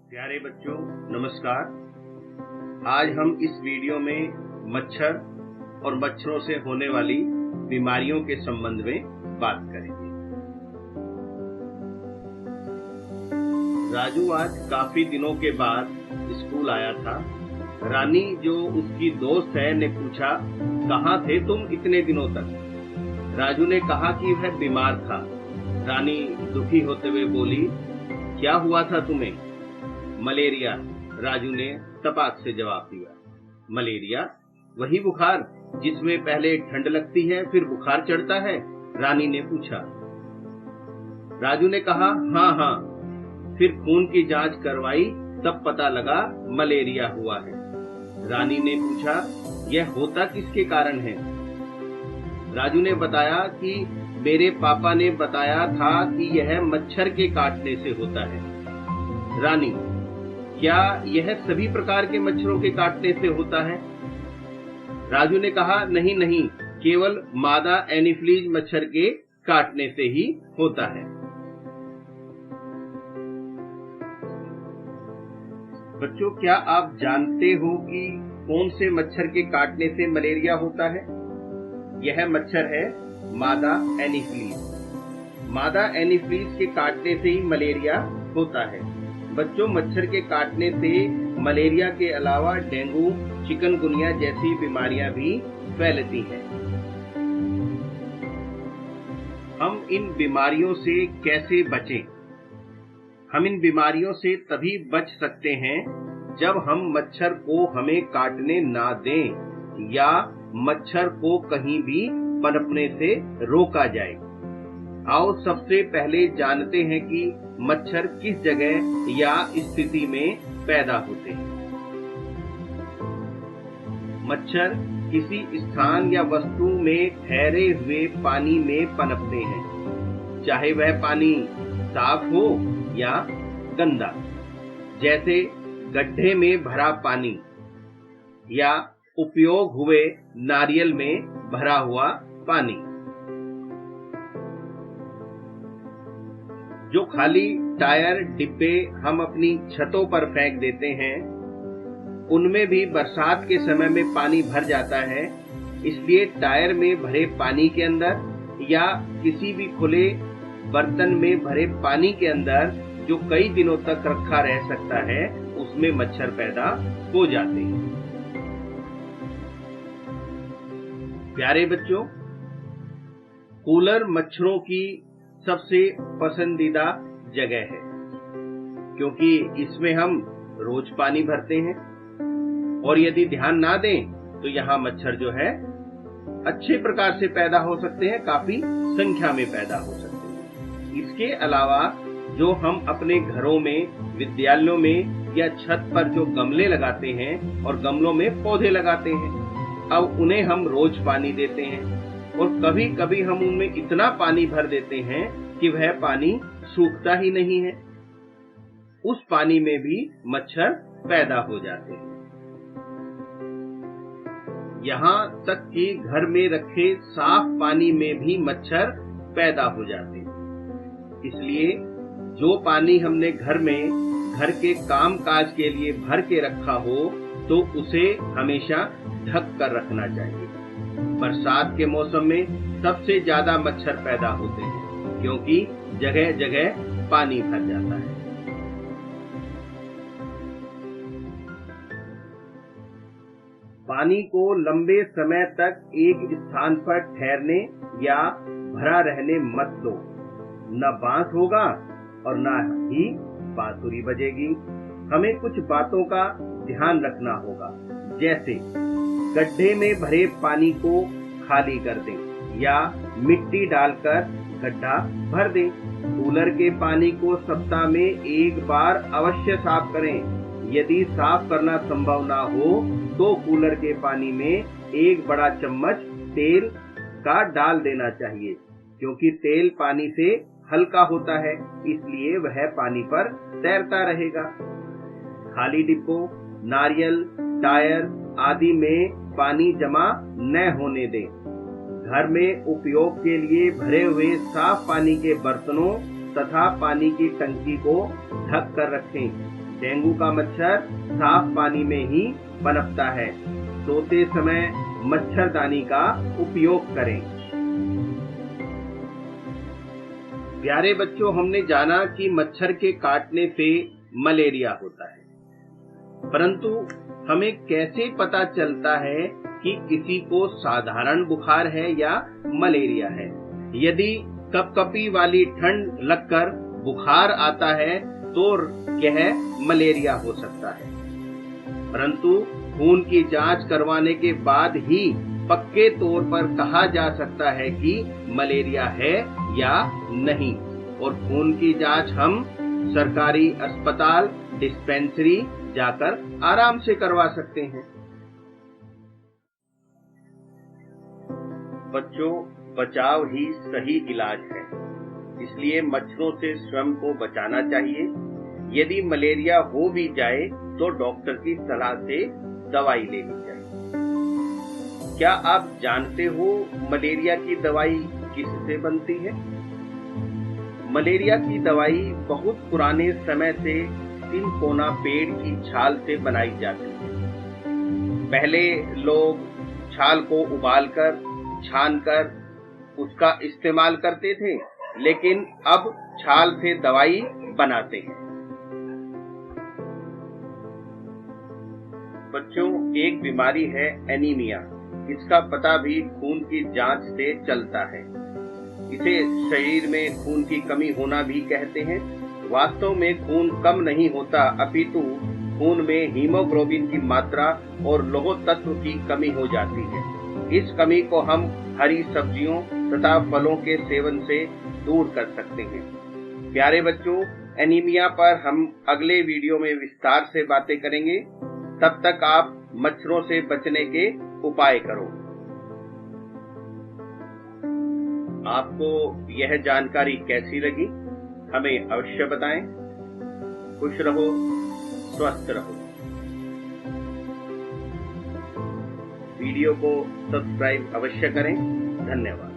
प्यारे बच्चों नमस्कार। आज हम इस वीडियो में मच्छर और मच्छरों से होने वाली बीमारियों के संबंध में बात करेंगे। राजू आज काफी दिनों के बाद स्कूल आया था। रानी जो उसकी दोस्त है ने पूछा, कहाँ थे तुम इतने दिनों तक? राजू ने कहा कि वह बीमार था। रानी दुखी होते हुए बोली, क्या हुआ था तुम्हें? मलेरिया, राजू ने तपाक से जवाब दिया। मलेरिया? वही बुखार जिसमें पहले ठंड लगती है फिर बुखार चढ़ता है? रानी ने पूछा। राजू ने कहा, हाँ। फिर खून की जांच करवाई तब पता लगा मलेरिया हुआ है। रानी ने पूछा, यह होता किसके कारण है? राजू ने बताया कि मेरे पापा ने बताया था कि यह मच्छर के काटने से होता है। रानी, क्या यह सभी प्रकार के मच्छरों के काटने से होता है? राजू ने कहा, नहीं, केवल मादा एनीफ्लीज मच्छर के काटने से ही होता है। बच्चों, क्या आप जानते हो कि कौन से मच्छर के काटने से मलेरिया होता है? यह मच्छर है मादा एनीफ्लीज। मादा एनीफ्लीज के काटने से ही मलेरिया होता है। बच्चों, मच्छर के काटने से मलेरिया के अलावा डेंगू, चिकनगुनिया जैसी बीमारियां भी फैलती हैं। हम इन बीमारियों से कैसे बचें? हम इन बीमारियों से तभी बच सकते हैं जब हम मच्छर को हमें काटने ना दें या मच्छर को कहीं भी पनपने से रोका जाए। आओ सबसे पहले जानते हैं कि मच्छर किस जगह या स्थिति में पैदा होते हैं। मच्छर किसी स्थान या वस्तु में ठहरे हुए पानी में पनपते हैं, चाहे वह पानी साफ हो या गंदा। जैसे गड्ढे में भरा पानी या उपयोग हुए नारियल में भरा हुआ पानी। जो खाली टायर डिब्बे हम अपनी छतों पर फेंक देते हैं, उनमें भी बरसात के समय में पानी भर जाता है। इसलिए टायर में भरे पानी के अंदर या किसी भी खुले बर्तन में भरे पानी के अंदर जो कई दिनों तक रखा रह सकता है, उसमें मच्छर पैदा हो जाते हैं। प्यारे बच्चों, कूलर मच्छरों की सबसे पसंदीदा जगह है, क्योंकि इसमें हम रोज पानी भरते हैं और यदि ध्यान ना दें तो यहाँ मच्छर जो है अच्छे प्रकार से पैदा हो सकते हैं, काफी संख्या में पैदा हो सकते हैं। इसके अलावा जो हम अपने घरों में, विद्यालयों में या छत पर जो गमले लगाते हैं और गमलों में पौधे लगाते हैं, अब उन्हें हम रोज पानी देते हैं और कभी कभी हम उनमें इतना पानी भर देते हैं कि वह पानी सूखता ही नहीं है। उस पानी में भी मच्छर पैदा हो जाते हैं। यहाँ तक कि घर में रखे साफ पानी में भी मच्छर पैदा हो जाते हैं। इसलिए जो पानी हमने घर के काम काज के लिए भर के रखा हो तो उसे हमेशा ढक कर रखना चाहिए। बरसात के मौसम में सबसे ज्यादा मच्छर पैदा होते हैं, क्योंकि जगह जगह पानी भर जाता है। पानी को लंबे समय तक एक स्थान पर ठहरने या भरा रहने मत दो। न बांस होगा और न ही बांसुरी बजेगी। हमें कुछ बातों का ध्यान रखना होगा, जैसे गड्ढे में भरे पानी को खाली कर दें या मिट्टी डालकर गड्ढा भर दें। कूलर के पानी को सप्ताह में एक बार अवश्य साफ करें। यदि साफ करना संभव ना हो तो कूलर के पानी में एक बड़ा चम्मच तेल का डाल देना चाहिए, क्योंकि तेल पानी से हल्का होता है, इसलिए वह पानी पर तैरता रहेगा। खाली डिब्बों, नारियल, टायर आदि में पानी जमा न होने दें। घर में उपयोग के लिए भरे हुए साफ पानी के बर्तनों तथा पानी की टंकी को ढक कर रखें। डेंगू का मच्छर साफ पानी में ही पनपता है। सोते समय मच्छरदानी का उपयोग करें। प्यारे बच्चों, हमने जाना कि मच्छर के काटने से मलेरिया होता है, परंतु हमें कैसे पता चलता है कि किसी को साधारण बुखार है या मलेरिया है? यदि कपकपी वाली ठंड लगकर बुखार आता है तो यह मलेरिया हो सकता है, परंतु खून की जांच करवाने के बाद ही पक्के तौर पर कहा जा सकता है कि मलेरिया है या नहीं। और खून की जांच हम सरकारी अस्पताल, डिस्पेंसरी जाकर आराम से करवा सकते हैं। बच्चों, बचाव ही सही इलाज है, इसलिए मच्छरों से स्वयं को बचाना चाहिए। यदि मलेरिया हो भी जाए तो डॉक्टर की सलाह से दवाई लेनी चाहिए। क्या आप जानते हो मलेरिया की दवाई किससे बनती है? मलेरिया की दवाई बहुत पुराने समय से सिनकोना पेड़ की छाल से बनाई जाती है। पहले लोग छाल को उबालकर, छानकर उसका इस्तेमाल करते थे, लेकिन अब छाल से दवाई बनाते हैं। बच्चों, एक बीमारी है एनीमिया। इसका पता भी खून की जांच से चलता है। इसे शरीर में खून की कमी होना भी कहते हैं। वास्तव में खून कम नहीं होता, अपितु खून में हीमोग्लोबिन की मात्रा और लौह तत्व की कमी हो जाती है। इस कमी को हम हरी सब्जियों तथा फलों के सेवन से दूर कर सकते हैं। प्यारे बच्चों, एनीमिया पर हम अगले वीडियो में विस्तार से बातें करेंगे। तब तक आप मच्छरों से बचने के उपाय करो। आपको यह जानकारी कैसी लगी, हमें अवश्य बताएं। खुश रहो, स्वस्थ रहो। वीडियो को सब्सक्राइब अवश्य करें। धन्यवाद।